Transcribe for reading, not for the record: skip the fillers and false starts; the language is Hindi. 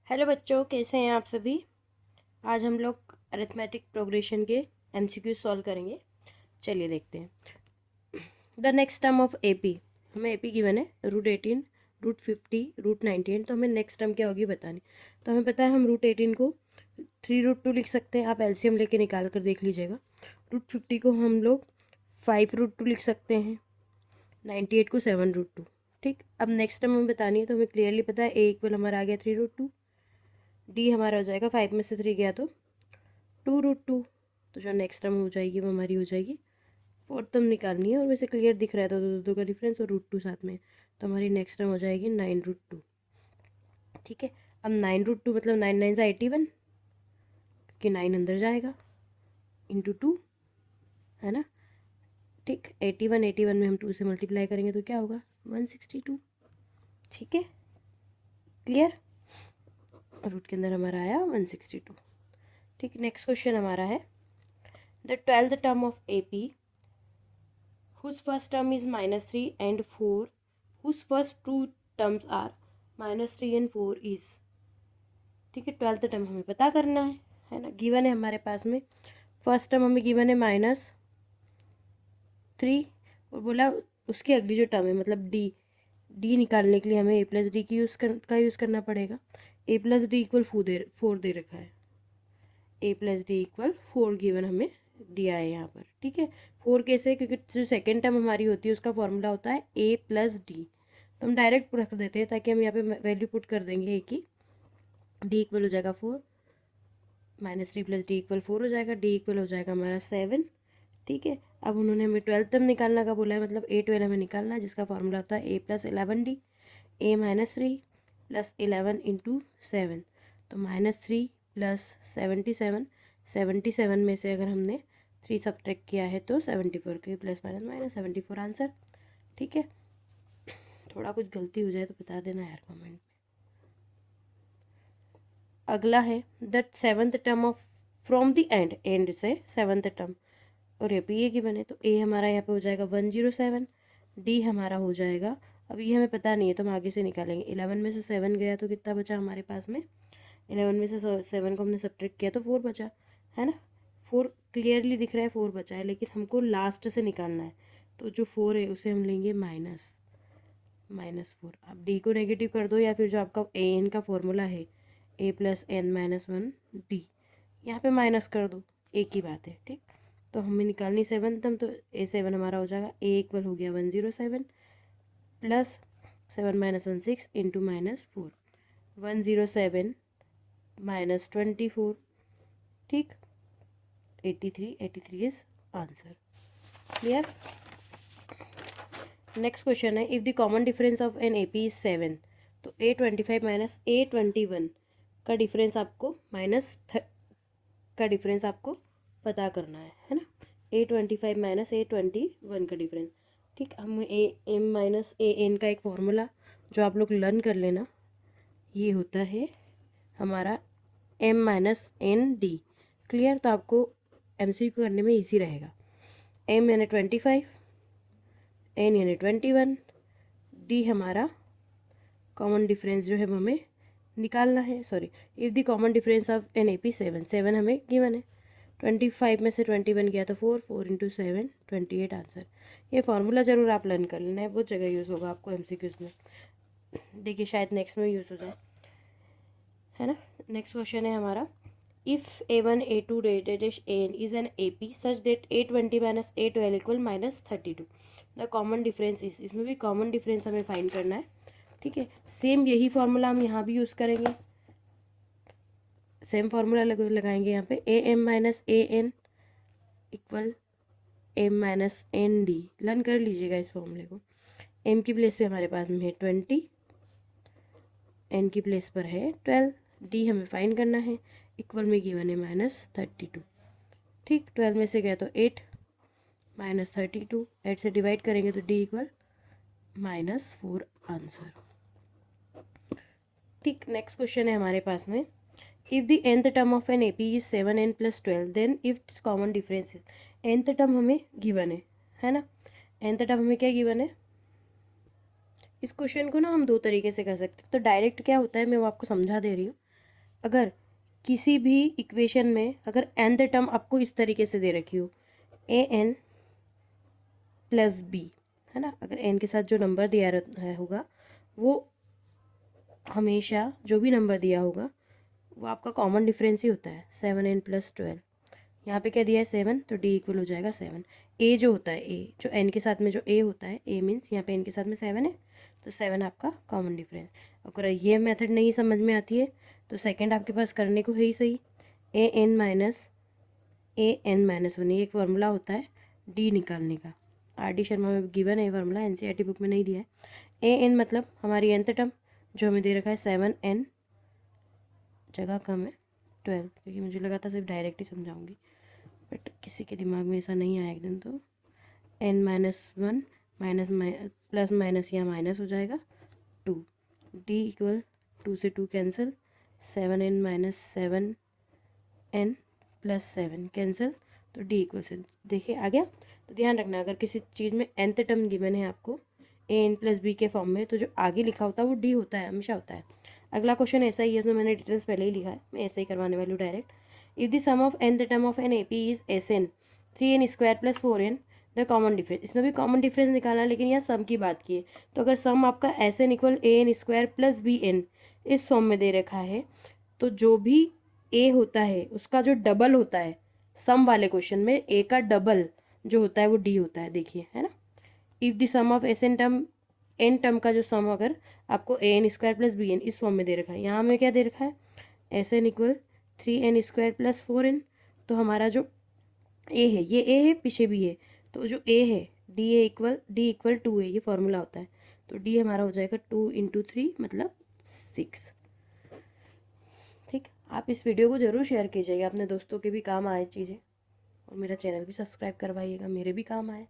हेलो बच्चों, कैसे हैं आप सभी। आज हम लोग अरिथमेटिक प्रोग्रेशन के एमसीक्यू सॉल्व करेंगे। चलिए देखते हैं। The next term of AP, हमें एपी गिवन है √18, √50, √98। तो हमें नेक्स्ट टर्म क्या होगी बतानी। तो हमें पता है हम √18 को 3√2 लिख सकते हैं। आप एलसीएम लेके निकाल कर देख लीजिएगा। √50 को हम लोग 5√2 लिख सकते हैं। 98 को 7√2। ठीक, अब नेक्स्ट टर्म हमें बतानी है। तो हमें क्लियरली पता है ए इक्वल हमारा आ गया 3√2। डी हमारा हो जाएगा 5 में से 3 गया तो 2√2। तो जो नेक्स्ट टर्म हो जाएगी वो हमारी हो जाएगी फोर्थ टर्म निकालनी है। और वैसे क्लियर दिख रहा है तो दो का डिफरेंस और √2 साथ में, तो हमारी नेक्स्ट टर्म हो जाएगी 9√2। ठीक है, अब 9√2 मतलब 9 9 से 81, क्योंकि 9 अंदर जाएगा इंटू 2, है ना। ठीक, 81 में हम 2 से मल्टीप्लाई करेंगे तो क्या होगा 162। ठीक है, क्लियर। रूट के अंदर हमारा आया 162। ठीक, नेक्स्ट क्वेश्चन हमारा है the 12th term of AP whose first term is -3 and 4, whose first two terms are -3 and 4 is। ठीक है, 12th टर्म हमें पता करना है ना। गिवन है हमारे पास में फर्स्ट टर्म हमें गिवन है -3, और बोला उसकी अगली जो टर्म है मतलब डी निकालने के लिए हमें a+d की यूज़ करना पड़ेगा। a+d इक्वल 4 दे रखा है। a+d इक्वल 4 गिवन हमें दिया है यहाँ पर। ठीक है, 4 कैसे, क्योंकि जो सेकेंड टर्म हमारी होती है उसका फॉर्मूला होता है a+d। तो हम डायरेक्ट रख देते हैं ताकि हम यहाँ पे वैल्यू पुट कर देंगे a की। d इक्वल हो जाएगा 4, -3 + d इक्वल 4 हो जाएगा। d इक्वल हो जाएगा हमारा 7। ठीक है, अब उन्होंने हमें 12th टर्म निकालना का बोला है, मतलब a12 हमें निकालना है, जिसका फॉर्मूला होता है a + 11d, a - 3 + 11 × 7। तो -3 + 77, 77 में से अगर हमने 3 सब्ट्रैक्ट किया है तो 74 के प्लस माइनस माइनस 74 आंसर। ठीक है, थोड़ा कुछ गलती हो जाए तो बता देना यार कमेंट में। अगला है the 7th term of from the end से 7th टर्म, और ये भी ये गिवन है। तो ए हमारा यहाँ पे हो जाएगा 107, डी हमारा हो जाएगा, अब ये हमें पता नहीं है तो हम आगे से निकालेंगे। 11 में से 7 गया तो कितना बचा हमारे पास में, 11 में से 7 को हमने सब्ट्रैक्ट किया तो 4 बचा, है ना। 4 क्लियरली दिख रहा है 4 बचा है, लेकिन हमको लास्ट से निकालना है। तो जो 4 है उसे हम लेंगे -4। अब डी को नेगेटिव कर दो, या फिर जो आपका ए एन का फॉर्मूला है a + n - 1 d, यहाँ पे माइनस कर दो, एक ही बात है। ठीक, तो हमें निकालनी 7 टर्म, तो a7 हमारा हो जाएगा a इक्वल हो गया 107 प्लस 7 - 1 6 इंटू -4, 107 - 24। ठीक, 83 is answer. Clear. Next question है if the common difference of an AP is 7, तो a25 - a21 का डिफरेंस आपको का डिफरेंस आपको पता करना है ना। a25 - a21 का डिफरेंस। ठीक, हम m - an का एक फॉर्मूला जो आप लोग लर्न कर लेना, ये होता है हमारा m - n d। क्लियर, तो आपको MCQ करने में इजी रहेगा। m यानी 25, n यानी 21, d हमारा कॉमन डिफरेंस जो है वो हमें निकालना है। Sorry, if the common difference of an AP 7 हमें गिवन है। 25 में से 21 गया तो 4 × 7 28 आंसर। ये फार्मूला ज़रूर आप लर्न कर लेना है, बहुत जगह यूज़ होगा आपको MCQs में। देखिए शायद नेक्स्ट में यूज़ हो जाए, है ना। नेक्स्ट क्वेश्चन है हमारा if a1 a2 an is an AP such that a20 - a12 equal -32, the common difference is. इसमें भी कॉमन डिफरेंस हमें फाइंड करना है। ठीक है, सेम यही फार्मूला हम यहाँ भी यूज़ करेंगे। सेम फार्मूला लगाएंगे यहाँ पे am - an equal m - n d। Learn कर लीजिएगा इस फॉर्मूले को। m की प्लेस पे हमारे पास में है 20, n की प्लेस पर है 12, d हमें फाइंड करना है, इक्वल में गिवन है -32। ठीक, 12 में से गया तो 8 -32, 8 से डिवाइड करेंगे तो d इक्वल -4 आंसर। ठीक, नेक्स्ट क्वेश्चन है हमारे पास में if the nth term of an AP is 7n + 12 then if common difference is. nth term हमें गिवन है ना। nth टर्म हमें क्या गिवन है। इस क्वेश्चन को ना हम दो तरीके से कर सकते हैं। तो डायरेक्ट क्या होता है मैं वो आपको समझा दे रही हूँ। अगर किसी भी इक्वेशन में अगर nth टर्म आपको इस तरीके से दे रखी हो an प्लस बी, है ना, अगर n के साथ जो नंबर दिया होगा वो हमेशा जो भी नंबर दिया होगा वो आपका कॉमन डिफरेंस ही होता है 7n प्लस 12। यहाँ पे क्या दिया है 7, तो d इक्वल हो जाएगा 7। a जो होता है a जो n के साथ में जो a होता है a मीन्स यहाँ पे n के साथ में 7 है, तो 7 आपका कॉमन डिफरेंस। अगर ये मेथड नहीं समझ में आती है तो सेकंड आपके पास करने को है ही सही, an-1 ये एक फार्मूला होता है d निकालने का, R.D. शर्मा में गिवन है फार्मूला, NCERT बुक में नहीं दिया है। an मतलब हमारी nth टर्म जो हमें दे रखा है 7n, जगह कम है 12, क्योंकि मुझे लगा था सिर्फ डायरेक्ट ही समझाऊंगी बट किसी के दिमाग में ऐसा नहीं आया एकदम, तो n-1 माइनस प्लस माइनस यहाँ माइनस हो जाएगा 2, d इक्वल 2 से 2 cancel, 7n minus 7n plus 7 cancel, तो d इक्वल से देखिए आ गया। तो ध्यान रखना अगर किसी चीज़ में nth टर्म गिवन है आपको an प्लस बी के फॉर्म में, तो जो आगे लिखा होता है वो d होता है, हमेशा होता है। अगला क्वेश्चन ऐसा ही है, उसमें मैंने डिटेल्स पहले ही लिखा है, मैं ऐसे ही करवाने वाली हूँ direct. If the sum of nth term of an AP is Sn 3n square plus 4n the common difference, इसमें भी कॉमन डिफरेंस निकालना है लेकिन यहाँ सम की बात की है। तो अगर सम आपका Sn equal an square plus bn इस फॉर्म में दे रखा है, तो जो भी a होता है उसका जो डबल होता है सम वाले क्वेश्चन में a का डबल जो होता है वो d होता है, देखिए, है ना। If the sum of Sn term n term का जो सम अगर आपको an स्क्वायर प्लस bn इस फॉर्म में दे रखा है, यहाँ हमें क्या दे रखा है Sn equal 3n square plus 4n, तो हमारा जो a है ये a है, पीछे भी है, तो जो a है d इक्वल 2 है, ये फॉर्मूला होता है, तो d हमारा हो जाएगा 2 इंटू 3 मतलब 6। ठीक, आप इस वीडियो को ज़रूर शेयर कीजिएगा, अपने दोस्तों के भी काम आए चीज़ें, और मेरा चैनल भी सब्सक्राइब करवाइएगा, मेरे भी काम आए।